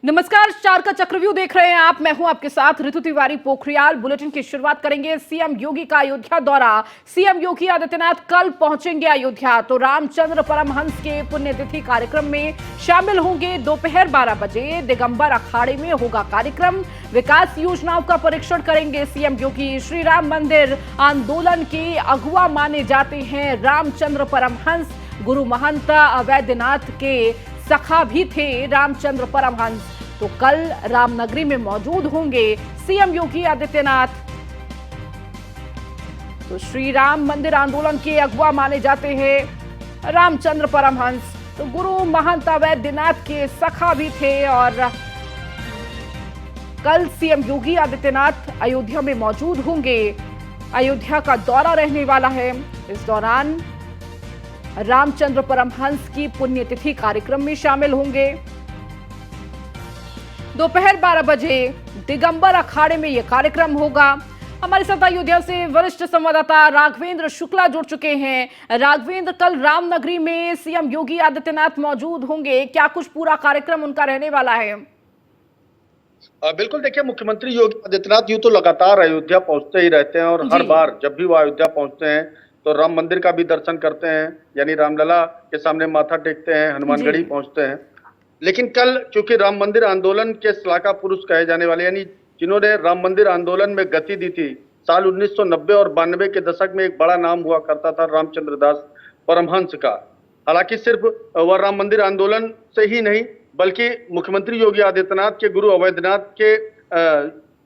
नमस्कार, स्टार का चक्रव्यूह देख रहे हैं आप। मैं हूं आपके साथ ऋतु तिवारी पोखरियाल। बुलेटिन की शुरुआत करेंगे सीएम योगी का अयोध्या दौरा। सीएम योगी आदित्यनाथ कल पहुंचेंगे अयोध्या, तो रामचंद्र परमहंस के पुण्यतिथि कार्यक्रम में शामिल होंगे। दोपहर 12 बजे दिगंबर अखाड़े में होगा कार्यक्रम। विकास योजनाओं का परीक्षण करेंगे सीएम योगी। श्री राम मंदिर आंदोलन के अगुवा माने जाते हैं रामचंद्र परमहंस। गुरु महंत अवैधनाथ के सखा भी थे रामचंद्र परमहंस, तो कल रामनगरी में मौजूद होंगे सीएम योगी आदित्यनाथ। तो श्री राम मंदिर आंदोलन के अगुवा माने जाते हैं रामचंद्र परमहंस, तो गुरु महंत अवैधनाथ के सखा भी थे। और कल सीएम योगी आदित्यनाथ अयोध्या में मौजूद होंगे। अयोध्या का दौरा रहने वाला है। इस दौरान रामचंद्र परमहंस की पुण्यतिथि कार्यक्रम में शामिल होंगे। दोपहर 12 बजे दिगंबर अखाड़े में यह कार्यक्रम होगा। हमारे साथ अयोध्या से वरिष्ठ संवाददाता राघवेंद्र शुक्ला जुड़ चुके हैं। राघवेंद्र, कल रामनगरी में सीएम योगी आदित्यनाथ मौजूद होंगे, क्या कुछ पूरा कार्यक्रम उनका रहने वाला है? बिल्कुल, देखिए, मुख्यमंत्री योगी आदित्यनाथ यूं तो लगातार अयोध्या पहुंचते ही रहते हैं और हर बार जब भी वो अयोध्या पहुंचते हैं तो राम मंदिर का भी दर्शन करते हैं, यानी रामलला के सामने माथा टेकते हैं, हनुमानगढ़ी पहुंचते हैं। लेकिन कल चूंकि राम मंदिर आंदोलन के श्लाघा पुरुष कहे जाने वाले, यानी जिन्होंने राम मंदिर आंदोलन में गति दी थी, साल 1990 और 92 के दशक में एक बड़ा नाम हुआ करता था रामचंद्र दास परमहंस का। हालांकि सिर्फ वह राम मंदिर आंदोलन से ही नहीं बल्कि मुख्यमंत्री योगी आदित्यनाथ के गुरु अवैधनाथ के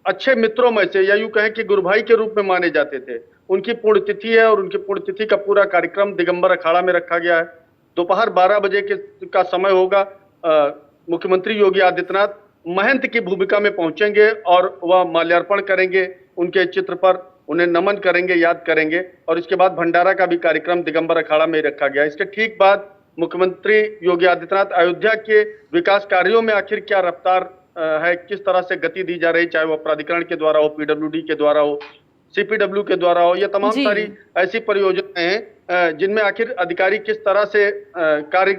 अच्छे मित्रों में से, या यूं कहें कि गुरु भाई के रूप में माने जाते थे। उनकी पुण्यतिथि है और उनकी पुण्यतिथि का पूरा कार्यक्रम दिगंबर अखाड़ा में रखा गया है। दोपहर 12 बजे का समय होगा। मुख्यमंत्री योगी आदित्यनाथ महंत की भूमिका में पहुंचेंगे और वह माल्यार्पण करेंगे उनके चित्र पर, उन्हें नमन करेंगे, याद करेंगे। और इसके बाद भंडारा का भी कार्यक्रम दिगंबर अखाड़ा में रखा गया। इसके ठीक बाद मुख्यमंत्री योगी आदित्यनाथ अयोध्या के विकास कार्यों में आखिर क्या रफ्तार है, किस तरह से गति दी जा रही, चाहे वह प्राधिकरण के द्वारा हो, पीडब्ल्यूडी के द्वारा हो, सीपीडब्ल्यू के द्वारा हो, ये तमाम सारी ऐसी परियोजनाएं हैं जिनमें आखिर अधिकारी किस तरह से कार्य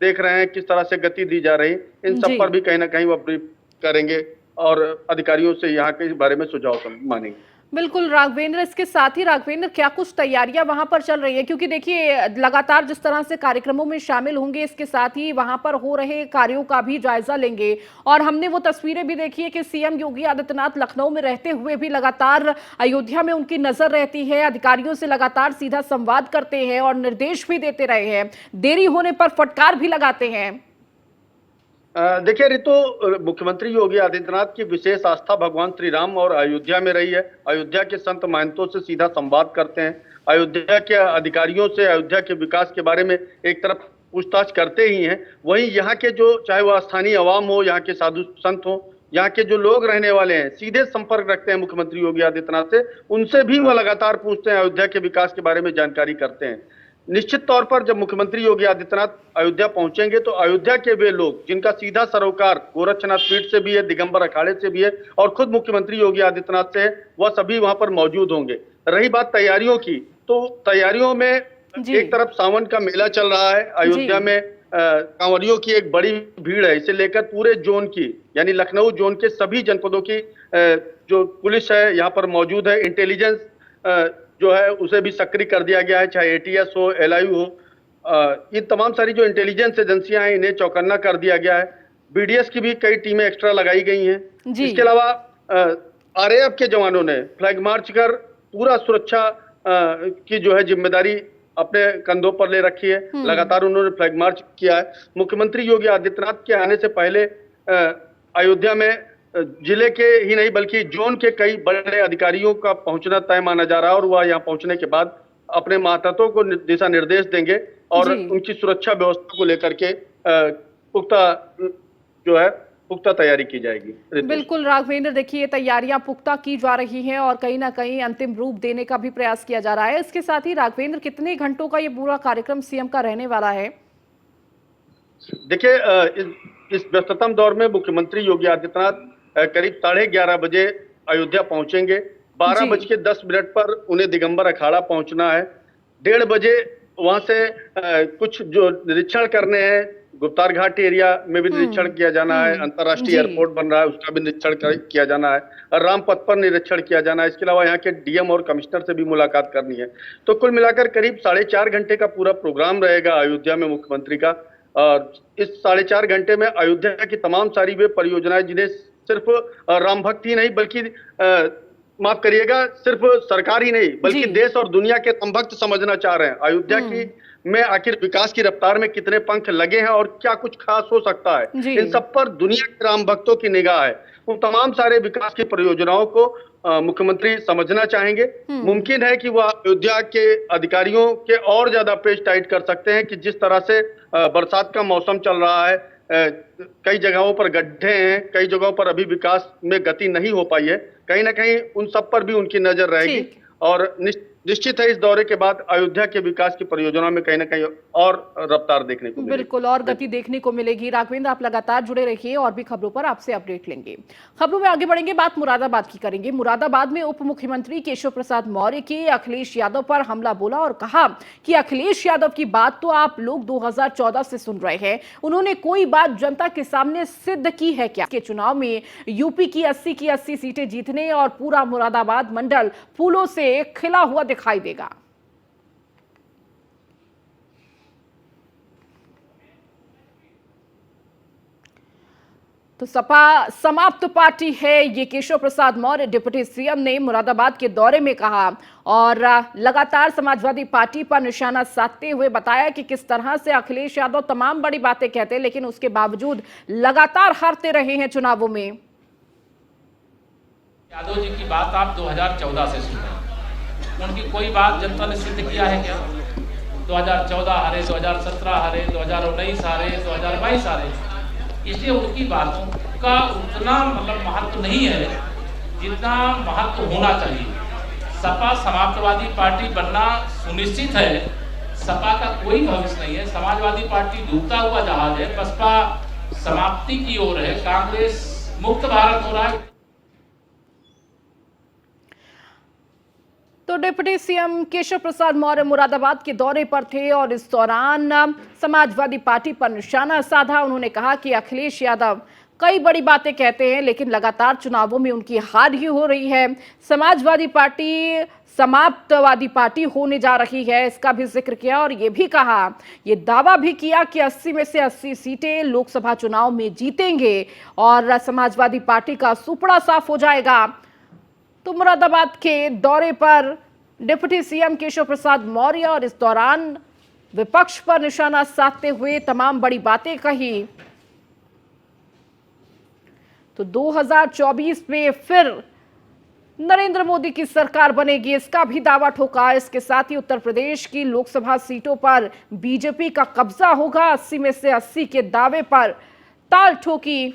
देख रहे हैं, किस तरह से गति दी जा रही, इन सब पर भी कहीं ना कहीं वो ब्रीफ करेंगे और अधिकारियों से यहाँ के बारे में सुझाव मांगेंगे। बिल्कुल राघवेंद्र, इसके साथ ही राघवेंद्र, क्या कुछ तैयारियां वहां पर चल रही है? क्योंकि देखिए, लगातार जिस तरह से कार्यक्रमों में शामिल होंगे, इसके साथ ही वहां पर हो रहे कार्यों का भी जायजा लेंगे। और हमने वो तस्वीरें भी देखी है कि सीएम योगी आदित्यनाथ लखनऊ में रहते हुए भी लगातार अयोध्या में उनकी नजर रहती है, अधिकारियों से लगातार सीधा संवाद करते हैं और निर्देश भी देते रहे हैं, देरी होने पर फटकार भी लगाते हैं। देखिए ऋतु, मुख्यमंत्री योगी आदित्यनाथ की विशेष आस्था भगवान श्री राम और अयोध्या में रही है। अयोध्या के संत महंतों से सीधा संवाद करते हैं, अयोध्या के अधिकारियों से अयोध्या के विकास के बारे में एक तरफ पूछताछ करते ही हैं, वहीं यहाँ के जो, चाहे वह स्थानीय आवाम हो, यहाँ के साधु संत हो, यहाँ के जो लोग रहने वाले हैं, सीधे संपर्क रखते हैं मुख्यमंत्री योगी आदित्यनाथ से। उनसे भी वह लगातार पूछते हैं, अयोध्या के विकास के बारे में जानकारी करते हैं। निश्चित तौर पर जब मुख्यमंत्री योगी आदित्यनाथ अयोध्या पहुंचेंगे तो अयोध्या के वे लोग जिनका सीधा सरोकार गोरक्षनाथ पीठ से भी है, दिगंबर अखाड़े से भी है और खुद मुख्यमंत्री योगी आदित्यनाथ से है, वह सभी वहां पर मौजूद होंगे। रही बात तैयारियों की, तो तैयारियों में एक तरफ सावन का मेला चल रहा है, अयोध्या में कांवरियों की एक बड़ी भीड़ है। इसे लेकर पूरे जोन की, यानी लखनऊ जोन के सभी जनपदों की जो पुलिस है यहाँ पर मौजूद है। इंटेलिजेंस जो है उसे भी सक्रिय कर दिया गया है, चाहे एटीएस हो, एलआईयू हो, ये तमाम सारी जो इंटेलिजेंस एजेंसियां हैं इन्हें चौकन्ना कर दिया गया है। बीडीएस की भी कई टीमें एक्स्ट्रा लगाई गई हैं। इसके अलावा आरएएफ के जवानों ने फ्लैग मार्च कर पूरा सुरक्षा की जो है जिम्मेदारी अपने कंधों पर ले रखी है। लगातार उन्होंने फ्लैग मार्च किया है। मुख्यमंत्री योगी आदित्यनाथ के आने से पहले अयोध्या में जिले के ही नहीं बल्कि जोन के कई बड़े अधिकारियों का पहुंचना तय माना जा रहा है और वह यहाँ पहुंचने के बाद अपने मातहतों को दिशा निर्देश देंगे और उनकी सुरक्षा व्यवस्था को लेकर के पुख्ता तैयारी की जाएगी। बिल्कुल राघवेंद्र, देखिए तैयारियां पुख्ता की जा रही हैं और कहीं ना कहीं अंतिम रूप देने का भी प्रयास किया जा रहा है। इसके साथ ही राघवेंद्र, कितने घंटों का ये पूरा कार्यक्रम सीएम का रहने वाला है? देखिए, इस व्यस्ततम दौर में मुख्यमंत्री योगी आदित्यनाथ करीब 11:30 बजे अयोध्या पहुंचेंगे। 12:10 पर उन्हें दिगंबर अखाड़ा पहुंचना है। 1:30 बजे वहां से कुछ जो निरीक्षण करने हैं, गुप्तार घाट एरिया में भी निरीक्षण किया जाना है, अंतर्राष्ट्रीय जी। एयरपोर्ट बन रहा है उसका भी निरीक्षण किया जाना है, और रामपथ पर निरीक्षण किया जाना है। इसके अलावा यहाँ के डीएम और कमिश्नर से भी मुलाकात करनी है। तो कुल मिलाकर करीब 4.5 घंटे का पूरा प्रोग्राम रहेगा अयोध्या में मुख्यमंत्री का। और इस 4.5 घंटे में अयोध्या की तमाम सारी वे परियोजनाएं जिन्हें सिर्फ राम भक्ति ही नहीं बल्कि माफ करिएगा, सिर्फ सरकार ही नहीं बल्कि जी। देश और दुनिया के राम भक्त समझना चाह रहे हैं अयोध्या की में आखिर विकास की रफ्तार में कितने पंख लगे हैं और क्या कुछ खास हो सकता है। जी। इन सब पर दुनिया के राम भक्तों की निगाह है। उन तमाम सारे विकास की परियोजनाओं को मुख्यमंत्री समझना चाहेंगे। मुमकिन है कि वह अयोध्या के अधिकारियों के और ज्यादा पेच टाइट कर सकते हैं कि जिस तरह से बरसात का मौसम चल रहा है, कई जगहों पर गड्ढे हैं, कई जगहों पर अभी विकास में गति नहीं हो पाई है, कहीं ना कहीं उन सब पर भी उनकी नजर रहेगी। ठीक। और निश्चित है इस दौरे के बाद अयोध्या के विकास की परियोजना में कहीं ना कहीं और रफ्तार देखने को मिलेगी। बिल्कुल, और गति देखने को मिलेगी। राघवेंद्र, आप लगातार जुड़े रहिए और भी खबरों पर आपसे अपडेट लेंगे। खबरों में आगे बढ़ेंगे, बात मुरादाबाद की करेंगे। मुरादाबाद में उप मुख्यमंत्री केशव प्रसाद मौर्य के अखिलेश यादव पर हमला बोला और कहा कि अखिलेश यादव की बात तो आप लोग 2014 से सुन रहे हैं, उन्होंने कोई बात जनता के सामने सिद्ध की है क्या? के चुनाव में यूपी की 80 की 80 सीटें जीतने और पूरा मुरादाबाद मंडल फूलों से खिला हुआ दिखाई देगा। तो सपा समाप्त पार्टी है, ये केशव प्रसाद मौर्य डिप्टी सीएम ने मुरादाबाद के दौरे में कहा और लगातार समाजवादी पार्टी पर निशाना साधते हुए बताया कि किस तरह से अखिलेश यादव तमाम बड़ी बातें कहते हैं लेकिन उसके बावजूद लगातार हारते रहे हैं चुनावों में। यादव जी की बात आप 2014 से सुन रहे हैं, उनकी कोई बात जनता ने सिद्ध किया है क्या? 2014 हारे, 2017 हारे, 2019 हारे, 2022 हारे, इसलिए उनकी बातों का उतना महत्व नहीं है जितना महत्व होना चाहिए। सपा समाजवादी पार्टी बनना सुनिश्चित है, सपा का कोई भविष्य नहीं है। समाजवादी पार्टी डूबता हुआ जहाज है, बसपा समाप्ति की ओर है, कांग्रेस मुक्त भारत हो रहा है। तो डिप्टी सीएम केशव प्रसाद मौर्य मुरादाबाद के दौरे पर थे और इस दौरान समाजवादी पार्टी पर निशाना साधा। उन्होंने कहा कि अखिलेश यादव कई बड़ी बातें कहते हैं लेकिन लगातार चुनावों में उनकी हार ही हो रही है। समाजवादी पार्टी समाप्तवादी पार्टी होने जा रही है, इसका भी जिक्र किया और ये भी कहा, ये दावा भी किया कि 80 में से 80 सीटें लोकसभा चुनाव में जीतेंगे और समाजवादी पार्टी का सुपड़ा साफ हो जाएगा। तो मुरादाबाद के दौरे पर डिप्टी सीएम केशव प्रसाद मौर्य और इस दौरान विपक्ष पर निशाना साधते हुए तमाम बड़ी बातें कही। तो 2024 में फिर नरेंद्र मोदी की सरकार बनेगी, इसका भी दावा ठोका। इसके साथ ही उत्तर प्रदेश की लोकसभा सीटों पर बीजेपी का कब्जा होगा, 80 में से 80 के दावे पर ताल ठोकी।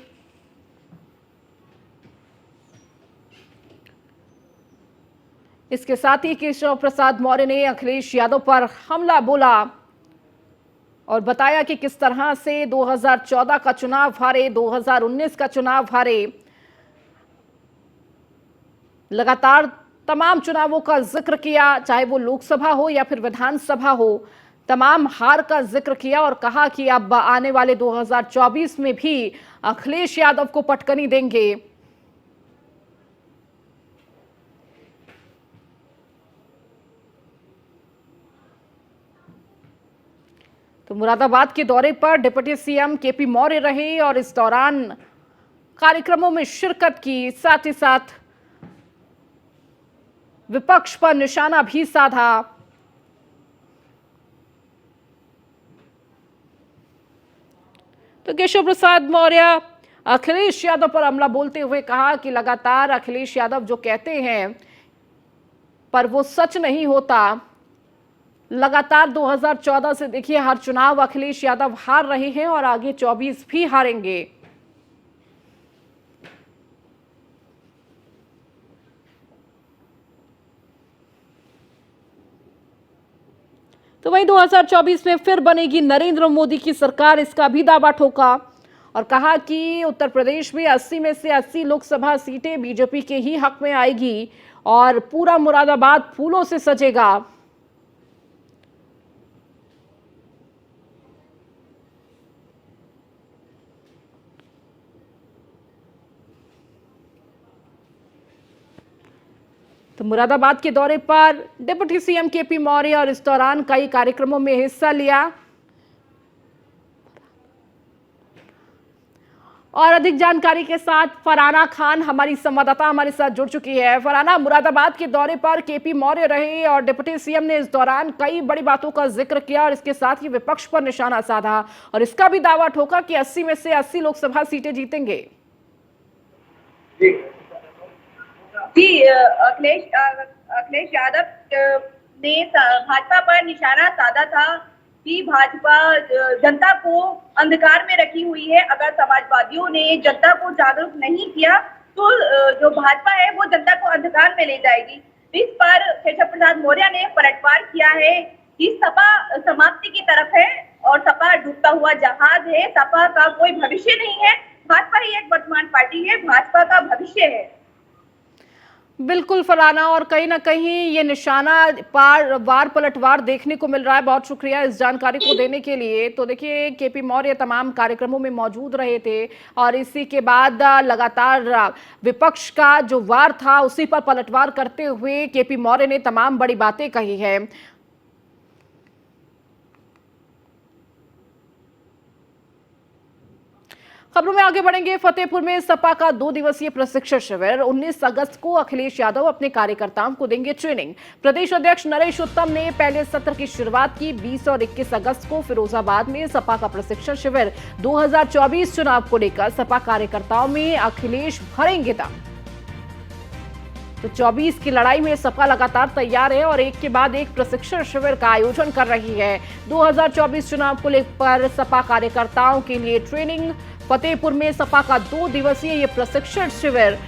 इसके साथ ही केशव प्रसाद मौर्य ने अखिलेश यादव पर हमला बोला और बताया कि किस तरह से 2014 का चुनाव हारे, 2019 का चुनाव हारे। लगातार तमाम चुनावों का जिक्र किया, चाहे वो लोकसभा हो या फिर विधानसभा हो, तमाम हार का जिक्र किया और कहा कि अब आने वाले 2024 में भी अखिलेश यादव को पटकनी देंगे। तो मुरादाबाद के दौरे पर डिप्टी सीएम केपी मौर्य रहे और इस दौरान कार्यक्रमों में शिरकत की, साथ ही साथ विपक्ष पर निशाना भी साधा। तो केशव प्रसाद मौर्य अखिलेश यादव पर हमला बोलते हुए कहा कि लगातार अखिलेश यादव जो कहते हैं पर वो सच नहीं होता। लगातार 2014 से देखिए हर चुनाव अखिलेश यादव हार रहे हैं और आगे 24 भी हारेंगे। तो वहीं 2024 में फिर बनेगी नरेंद्र मोदी की सरकार, इसका भी दावा ठोका और कहा कि उत्तर प्रदेश में 80 में से 80 लोकसभा सीटें बीजेपी के ही हक में आएगी और पूरा मुरादाबाद फूलों से सजेगा। तो मुरादाबाद के दौरे पर डिप्टी सीएम केपी मौर्य और इस दौरान कई कार्यक्रमों में हिस्सा लिया। और अधिक जानकारी के साथ फरहाना खान हमारी संवाददाता हमारे साथ जुड़ चुकी है। फरहाना, मुरादाबाद के दौरे पर केपी मौर्य रहे और डिप्टी सीएम ने इस दौरान कई बड़ी बातों का जिक्र किया और इसके साथ ही विपक्ष पर निशाना साधा और इसका भी दावा ठोका कि 80 में से 80 लोकसभा सीटें जीतेंगे। जी, अखिलेश यादव ने भाजपा पर निशाना साधा था कि भाजपा जनता को अंधकार में रखी हुई है। अगर समाजवादियों ने जनता को जागरूक नहीं किया तो जो भाजपा है वो जनता को अंधकार में ले जाएगी। इस पर केशव प्रसाद मौर्य ने पलटवार किया है कि सपा समाप्ति की तरफ है और सपा डूबता हुआ जहाज है। सपा का कोई भविष्य नहीं है, भाजपा ही एक वर्तमान पार्टी है, भाजपा का भविष्य है। बिल्कुल फरहाना, और कहीं ना कहीं ये निशाना वार पलटवार देखने को मिल रहा है। बहुत शुक्रिया इस जानकारी को देने के लिए। तो देखिए, केपी मौर्य तमाम कार्यक्रमों में मौजूद रहे थे और इसी के बाद लगातार विपक्ष का जो वार था उसी पर पलटवार करते हुए केपी मौर्य ने तमाम बड़ी बातें कही है। खबरों में आगे बढ़ेंगे। फतेहपुर में सपा का 2 दिवसीय प्रशिक्षण शिविर 19 अगस्त को अखिलेश यादव अपने कार्यकर्ताओं को देंगे ट्रेनिंग। प्रदेश अध्यक्ष नरेश उत्तम ने पहले सत्र की शुरुआत की। 20 और 21 अगस्त को फिरोजाबाद में सपा का प्रशिक्षण शिविर 2024 चुनाव को लेकर सपा कार्यकर्ताओं में अखिलेश भरेंगे दम। तो 24 की लड़ाई में सपा लगातार तैयार है और एक के बाद एक प्रशिक्षण शिविर का आयोजन कर रही है। 2024 चुनाव को लेकर सपा कार्यकर्ताओं के लिए ट्रेनिंग। फतेहपुर में सपा का 2 दिवसीय ये प्रशिक्षण शिविर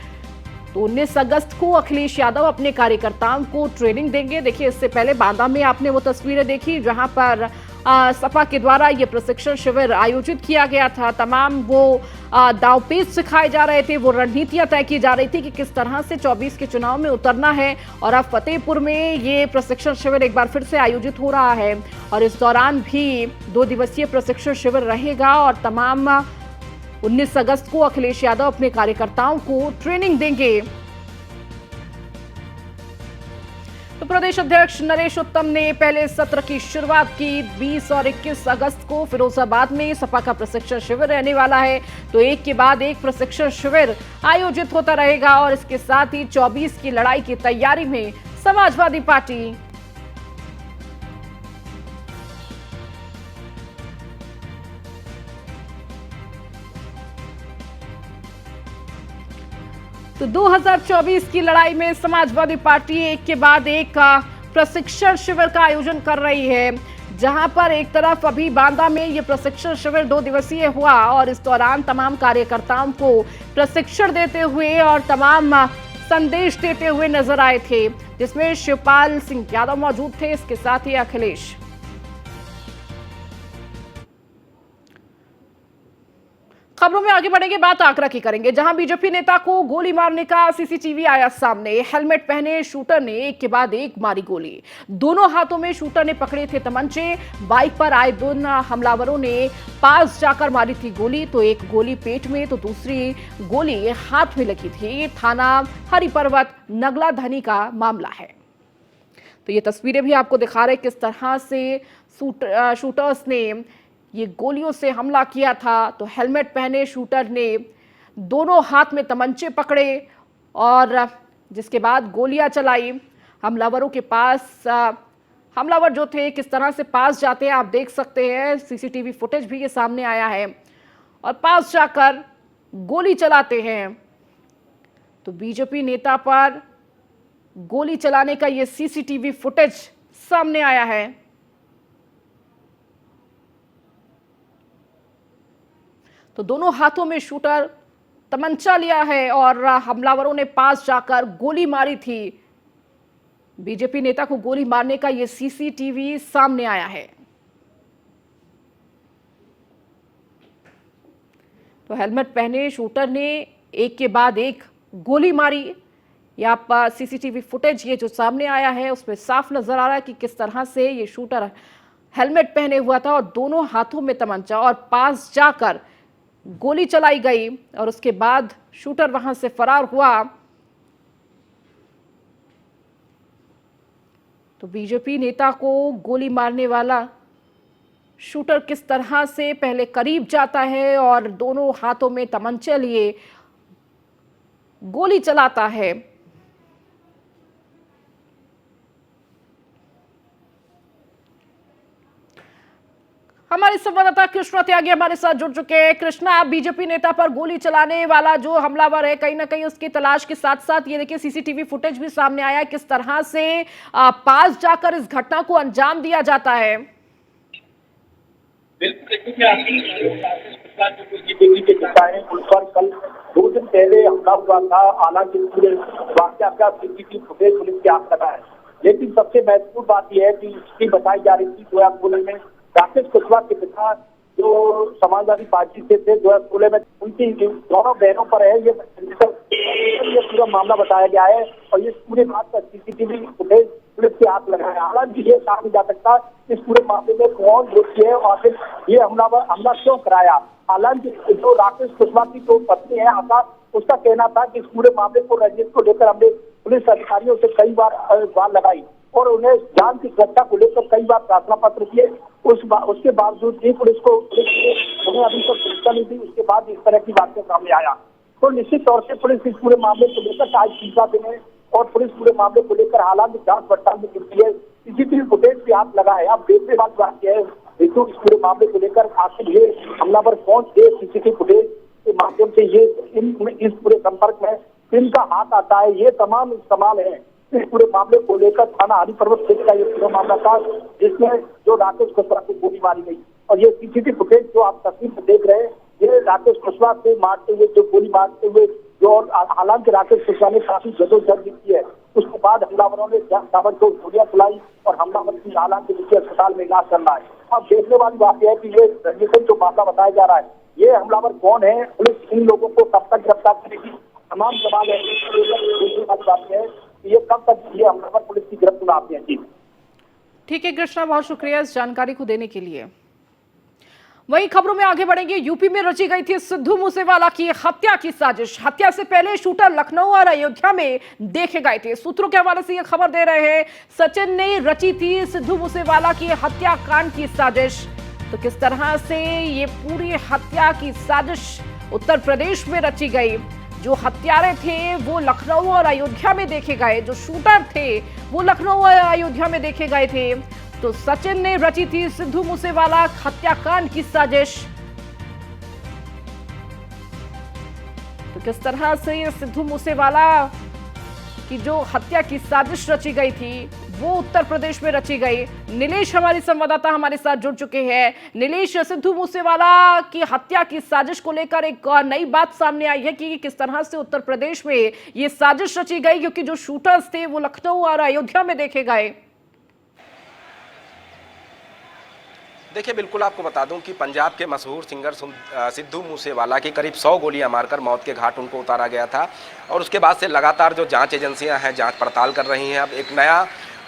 तो 19 अगस्त को अखिलेश यादव अपने कार्यकर्ताओं को ट्रेनिंग देंगे। देखिए, इससे पहले बांदा में आपने वो तस्वीरें देखी जहां पर सपा के द्वारा ये प्रशिक्षण शिविर आयोजित किया गया था। तमाम वो दांवपेच सिखाए जा रहे थे, वो रणनीतियां तय की जा रही थी कि किस तरह से 24 के चुनाव में उतरना है। और अब फतेहपुर में ये प्रशिक्षण शिविर एक बार फिर से आयोजित हो रहा है और इस दौरान भी 2 दिवसीय प्रशिक्षण शिविर रहेगा और तमाम 19 अगस्त को अखिलेश यादव अपने कार्यकर्ताओं को ट्रेनिंग देंगे। तो प्रदेश अध्यक्ष नरेश उत्तम ने पहले सत्र की शुरुआत की। 20 और 21 अगस्त को फिरोजाबाद में सपा का प्रशिक्षण शिविर रहने वाला है। तो एक के बाद एक प्रशिक्षण शिविर आयोजित होता रहेगा और इसके साथ ही 24 की लड़ाई की तैयारी में समाजवादी पार्टी तो 2024 की लड़ाई में समाजवादी पार्टी एक के बाद एक प्रशिक्षण शिविर का आयोजन कर रही है, जहां पर एक तरफ अभी बांदा में ये प्रशिक्षण शिविर 2 दिवसीय हुआ और इस दौरान तमाम कार्यकर्ताओं को प्रशिक्षण देते हुए और तमाम संदेश देते हुए नजर आए थे, जिसमें शिवपाल सिंह यादव मौजूद थे, इसके साथ ही अखिलेश। खबरों में आगे बढ़ेंगे, बात आगरा की करेंगे, जहां बीजेपी नेता को गोली मारने का सीसीटीवी आया सामने। हेलमेट पहने शूटर ने एक के बाद एक मारी गोली। दोनों हाथों में शूटर ने पकड़े थे तमंचे। बाइक पर आए दोनों हमलावरों ने पास जाकर मारी थी गोली। तो एक गोली पेट में तो दूसरी गोली हाथ में लगी थी। थाना हरिपर्वत नगला धनी का मामला है। तो ये तस्वीरें भी आपको दिखा रहे किस तरह से शूटर्स ने ये गोलियों से हमला किया था। तो हेलमेट पहने शूटर ने दोनों हाथ में तमंचे पकड़े और जिसके बाद गोलियां चलाई। हमलावरों के पास हमलावर जो थे किस तरह से पास जाते हैं आप देख सकते हैं। सीसीटीवी फुटेज भी ये सामने आया है और पास जाकर गोली चलाते हैं। तो बीजेपी नेता पर गोली चलाने का ये सीसीटीवी फुटेज सामने आया है। तो दोनों हाथों में शूटर तमंचा लिया है और हमलावरों ने पास जाकर गोली मारी थी। बीजेपी नेता को गोली मारने का यह सीसीटीवी सामने आया है। तो हेलमेट पहने शूटर ने एक के बाद एक गोली मारी। ये आप सीसीटीवी फुटेज ये जो सामने आया है उसमें साफ नजर आ रहा है कि किस तरह से ये शूटर हेलमेट पहने हुआ था और दोनों हाथों में तमंचा और पास जाकर गोली चलाई गई और उसके बाद शूटर वहां से फरार हुआ। तो बीजेपी नेता को गोली मारने वाला शूटर किस तरह से पहले करीब जाता है और दोनों हाथों में तमंचे लिए गोली चलाता है। हमारे संवाददाता कृष्णा त्यागी हमारे साथ जुड़ चुके हैं। कृष्णा, आप बीजेपी नेता पर गोली चलाने वाला जो हमलावर है, कहीं ना कहीं उसकी तलाश के साथ साथ ये देखिए सीसीटीवी फुटेज भी सामने आया है, किस तरह से पास जाकर इस घटना को अंजाम दिया जाता है। उन पर कल 2 दिन पहले हमला हुआ था। हालांकि पूरे वाकया का सीसीटीवी फुटेज पुलिस के हाथ लगा है, लेकिन सबसे महत्वपूर्ण बात यह है कि इसकी बताई जा रही थी 2016 में राकेश कुशवाहा के पिता जो समाजवादी पार्टी से थे 2016 में, उनकी दोनों बहनों पर है ये पूरा मामला बताया गया है और ये पूरे बात का सीसीटीवी फुटेज पुलिस के हाथ लगा है। हालांकि ये कहा नहीं जा सकता इस पूरे मामले में कौन दोषी है और फिर ये हमला क्यों कराया। हालांकि जो राकेश कुशवाहा की जो पत्नी है आशा, उसका कहना था कि इस पूरे मामले को रंजिश को लेकर हमने पुलिस अधिकारियों से कई बार लगाई और उन्हें जान की सुरक्षा को लेकर कई बार प्रार्थना पत्र दिए। उसके बावजूद भी पुलिस को उन्हें अभी तक सूचना नहीं दी। उसके बाद इस तरह की बातें सामने आया तो निश्चित तौर से पुलिस इस पूरे मामले को लेकर आज तीसरा दिन है और पुलिस पूरे मामले को लेकर हालांकि जांच पड़ताल में जुटी है। सीसीटीवी फुटेज पे हाथ लगा है। अब देखने वाली बात यह है देखो इस पूरे मामले को लेकर आखिर ये हमलावर कौन थे। सीसीटीवी फुटेज के माध्यम से ये इस पूरे संपर्क में किनका हाथ आता है, ये तमाम सवाल है। इस पूरे मामले को लेकर थाना हरी पर्वत क्षेत्र का ये पूरा मामला था जिसमें जो राकेश कुशवाहा को गोली मारी गई और ये सीसीटीवी फुटेज जो आप तस्वीर में देख रहे हैं ये राकेश कुशवाहा को मारते हुए जो गोली मारते हुए जो, हालांकि राकेश कुशवाहा ने काफी जदोजहद की है। उसके बाद हमलावरों ने ताबड़तोड़ गोलियां चलाई और हमलावर की हालांकि निजी अस्पताल में इलाज चल रहा है। अब देखने वाली बात यह है कि ये रंजिश जो मामला बताया जा रहा है ये हमलावर कौन है, पुलिस इन लोगों को कब तक गिरफ्तार करेगी, तमाम सवाल है। देखने वाली बात है ये कब तक ये हमलावर पुलिस की गिरफ्त में आते हैं। जी ठीक है कृष्णा, बहुत शुक्रिया इस जानकारी को देने के लिए। वहीं खबरों में आगे बढ़ेंगे। यूपी में रची गई थी सिद्धू मूसेवाला की हत्या की साजिश। हत्या से पहले शूटर लखनऊ और अयोध्या में देखे गए थे। सूत्रों के हवाले से यह खबर दे रहे हैं सचिन ने रची थी सिद्धू मूसेवाला की हत्याकांड की साजिश। तो किस तरह से ये पूरी हत्या की साजिश उत्तर प्रदेश में रची गई। जो हत्यारे थे वो लखनऊ और अयोध्या में देखे गए, जो शूटर थे वो लखनऊ और अयोध्या में देखे गए थे। तो सचिन ने रची थी सिद्धू मूसेवाला हत्याकांड की साजिश। तो किस तरह से सिद्धू मूसेवाला की जो हत्या की साजिश रची गई थी वो उत्तर प्रदेश में रची गई। नीलेश हमारी संवाददाता हमारे साथ जुड़ चुके हैं। नीलेश, सिद्धू मूसेवाला की हत्या की साजिश को लेकर एक नई बात सामने आई है कि किस तरह से उत्तर प्रदेश में ये साजिश रची गई, क्योंकि जो शूटर्स थे वो लखनऊ और अयोध्या में देखे गए। देखिए, बिल्कुल आपको बता दूं कि पंजाब के मशहूर सिंगर सिद्धू मूसेवाला की करीब 100 गोलियां मारकर मौत के घाट उनको उतारा गया था और उसके बाद से लगातार जो जांच एजेंसियां हैं जांच पड़ताल कर रही हैं। अब एक नया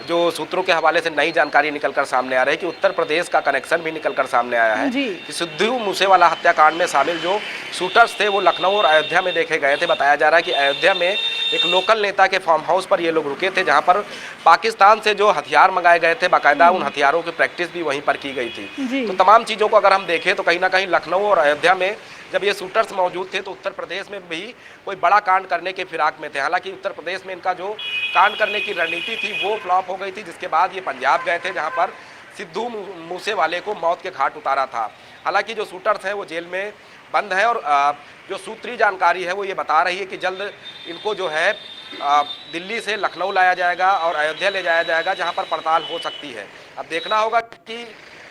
जो सूत्रों के हवाले से नई जानकारी निकलकर सामने आ रही है कि उत्तर प्रदेश का कनेक्शन भी निकलकर सामने आया है कि सिद्धू मूसेवाला हत्याकांड में शामिल जो शूटर्स थे वो लखनऊ और अयोध्या में देखे गए थे। बताया जा रहा है कि अयोध्या में एक लोकल नेता के फार्म हाउस पर ये लोग रुके थे जहां पर पाकिस्तान से जो हथियार मंगाए गए थे बाकायदा उन हथियारों की प्रैक्टिस भी वहीं पर की गई थी। तो तमाम चीज़ों को अगर हम देखें तो कहीं ना कहीं लखनऊ और अयोध्या में जब ये शूटर्स मौजूद थे तो उत्तर प्रदेश में भी कोई बड़ा कांड करने के फिराक में थे। हालांकि उत्तर प्रदेश में इनका जो कांड करने की रणनीति थी वो फ्लॉप हो गई थी, जिसके बाद ये पंजाब गए थे जहां पर सिद्धू मूसेवाले को मौत के घाट उतारा था। हालांकि जो शूटर्स हैं वो जेल में बंद है और जो सूत्री जानकारी है वो ये बता रही है कि जल्द इनको जो है दिल्ली से लखनऊ लाया जाएगा और अयोध्या ले जाया जाएगा जहां पर पड़ताल हो सकती है। अब देखना होगा कि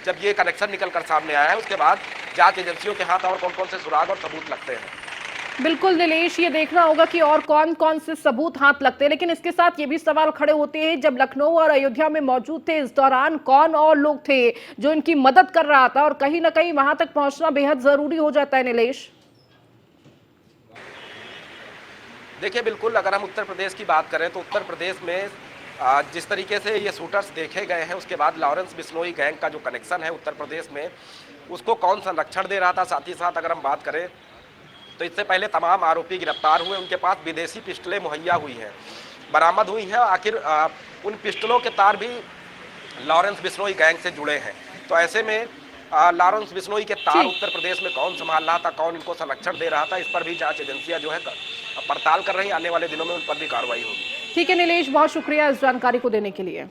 जब ये कनेक्शन निकल कर सामने आया है उसके बाद जांच एजेंसियों के हाथ और कौन कौन से सुराग और सबूत लगते हैं। बिल्कुल नीलेश, ये देखना होगा कि और कौन कौन से सबूत हाथ लगते हैं। लेकिन इसके साथ ये भी सवाल खड़े होते हैं, जब लखनऊ और अयोध्या में मौजूद थे इस दौरान कौन और लोग थे जो इनकी मदद कर रहा था, और कहीं ना कहीं वहां तक पहुंचना बेहद जरूरी हो जाता है। नीलेश, देखिए, बिल्कुल अगर हम उत्तर प्रदेश की बात करें तो उत्तर प्रदेश में जिस तरीके से ये शूटर्स देखे गए हैं उसके बाद लॉरेंस बिश्नोई गैंग का जो कनेक्शन है उत्तर प्रदेश में उसको कौन संरक्षण दे रहा था। साथ ही साथ अगर हम बात करें तो इससे पहले तमाम आरोपी गिरफ्तार हुए, उनके पास विदेशी पिस्टलें मुहैया हुई हैं। बरामद हुई हैं। आखिर उन पिस्टलों के तार भी लॉरेंस बिश्नोई गैंग से जुड़े हैं। तो ऐसे में लॉरेंस बिश्नोई के तार उत्तर प्रदेश में कौन संभाल रहा था, कौन इनको संरक्षण दे रहा था, इस पर भी जांच एजेंसियां जो है पड़ताल कर रही हैं। आने वाले दिनों में उन पर भी कार्रवाई होगी। ठीक है नीलेश, बहुत शुक्रिया इस जानकारी को देने के लिए।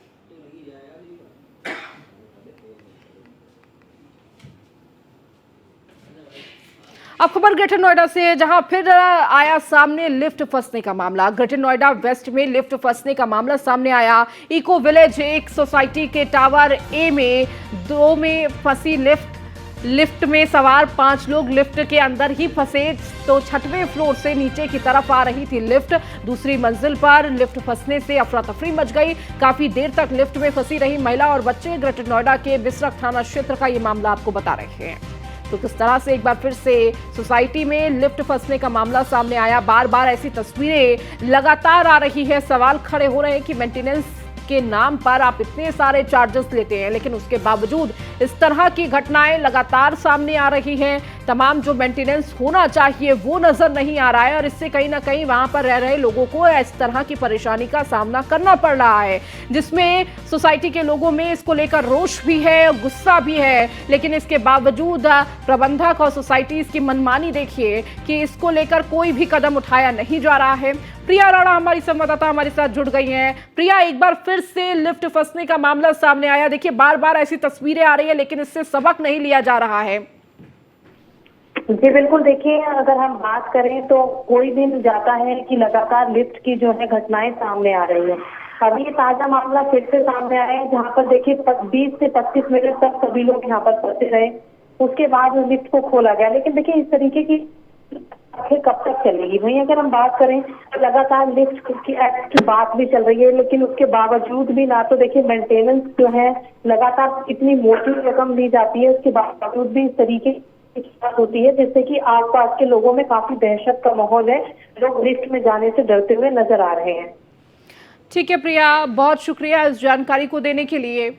अब खबर ग्रेटर नोएडा से, जहां फिर आया सामने लिफ्ट फंसने का मामला। ग्रेटर नोएडा वेस्ट में लिफ्ट फंसने का मामला सामने आया। इको विलेज एक सोसाइटी के टावर ए में 2 में फंसी लिफ्ट में सवार 5 लोग लिफ्ट के अंदर ही फंसे। तो 6वें फ्लोर से नीचे की तरफ आ रही थी लिफ्ट। दूसरी मंजिल पर लिफ्ट फंसने से अफरा तफरी मच गई। काफी देर तक लिफ्ट में फंसी रही महिला और बच्चे। ग्रेटर नोएडा के बिसरख थाना क्षेत्र का ये मामला आपको बता रहे हैं। तो किस तरह से एक बार फिर से सोसाइटी में लिफ्ट फंसने का मामला सामने आया। बार बार ऐसी तस्वीरें लगातार आ रही है। सवाल खड़े हो रहे हैं कि मेंटेनेंस के नाम पर आप इतने सारे चार्जेस लेते हैं, लेकिन उसके बावजूद इस तरह की घटनाएं लगातार सामने आ रही हैं। तमाम जो मेंटेनेंस होना चाहिए वो नजर नहीं आ रहा है और इससे कहीं ना कहीं वहां पर रह रहे लोगों को इस तरह की परेशानी का सामना करना पड़ रहा है, जिसमें सोसाइटी के लोगों में इसको लेकर रोष भी है, गुस्सा भी है। लेकिन इसके बावजूद प्रबंधक और सोसाइटी की मनमानी देखिए कि इसको लेकर कोई भी कदम उठाया नहीं जा रहा है। प्रिया राणा हमारी संवाददाता हमारे साथ जुड़ गई हैं। प्रिया, एक बार फिर से लिफ्ट फंसने का मामला सामने आया। देखिए बार बार ऐसी तस्वीरें आ रही है, लेकिन इससे सबक नहीं लिया जा रहा है। जी बिल्कुल, देखिए अगर हम बात करें तो कोई दिन जाता है कि लगातार लिफ्ट की जो है घटनाएं सामने आ रही है। अभी ये ताजा मामला फिर से सामने आया है, जहाँ पर देखिए 20 से 25 मिनट तक सभी लोग यहाँ पर फंसे रहे। उसके बाद लिफ्ट को खोला गया। लेकिन देखिए इस तरीके की कब तक चलेगी? वहीं अगर हम बात करें तो लगातार लिफ्ट की एक्ट की बात भी चल रही है, लेकिन उसके बावजूद भी ना तो देखिए मेंटेनेंस जो है लगातार इतनी मोटी रकम ली जाती है, उसके बावजूद भी इस तरीके की बात होती है, जिससे कि आसपास के लोगों में काफी दहशत का माहौल है। लोग लिफ्ट में जाने से डरते हुए नजर आ रहे हैं। ठीक है प्रिया, बहुत शुक्रिया इस जानकारी को देने के लिए।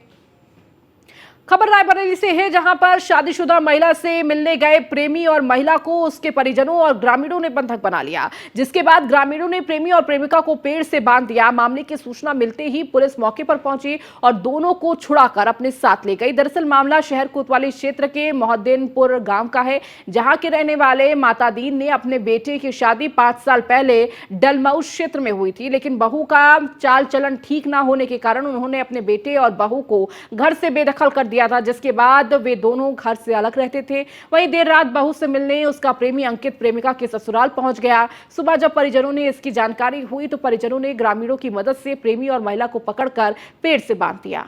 खबर रायबरेली से है, जहां पर शादीशुदा महिला से मिलने गए प्रेमी और महिला को उसके परिजनों और ग्रामीणों ने बंधक बना लिया, जिसके बाद ग्रामीणों ने प्रेमी और प्रेमिका को पेड़ से बांध दिया। मामले की सूचना मिलते ही पुलिस मौके पर पहुंची और दोनों को छुड़ाकर अपने साथ ले गई। दरअसल मामला शहर कोतवाली क्षेत्र के मोहद्दीनपुर गांव का है, जहां के रहने वाले माता दीन ने अपने बेटे की शादी 5 साल पहले डलमऊ क्षेत्र में हुई थी, लेकिन बहू का चाल चलन ठीक ना होने के कारण उन्होंने अपने बेटे और बहू को घर से बेदखल कर दिया था, जिसके बाद वे दोनों घर से अलग रहते थे। वहीं देर रात बहू से मिलने उसका प्रेमी अंकित प्रेमिका के ससुराल पहुंच गया। सुबह जब परिजनों ने इसकी जानकारी हुई तो परिजनों ने ग्रामीणों की मदद से प्रेमी और महिला को पकड़कर पेड़ से बांध दिया।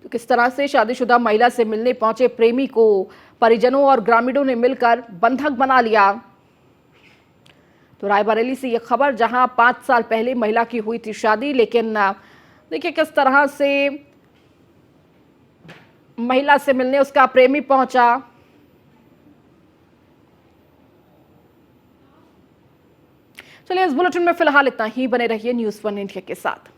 तो किस तरह से शादीशुदा महिला से मिलने पहुंचे प्रेमी को परिजनों और ग्रामीणों ने मिलकर बंधक बना लिया। तो रायबरेली से यह खबर, जहां 5 साल पहले महिला की हुई थी शादी, लेकिन देखिए किस तरह से महिला से मिलने उसका प्रेमी पहुंचा। चलिए इस बुलेटिन में फिलहाल इतना ही। बने रहिए न्यूज़ 1 इंडिया के साथ।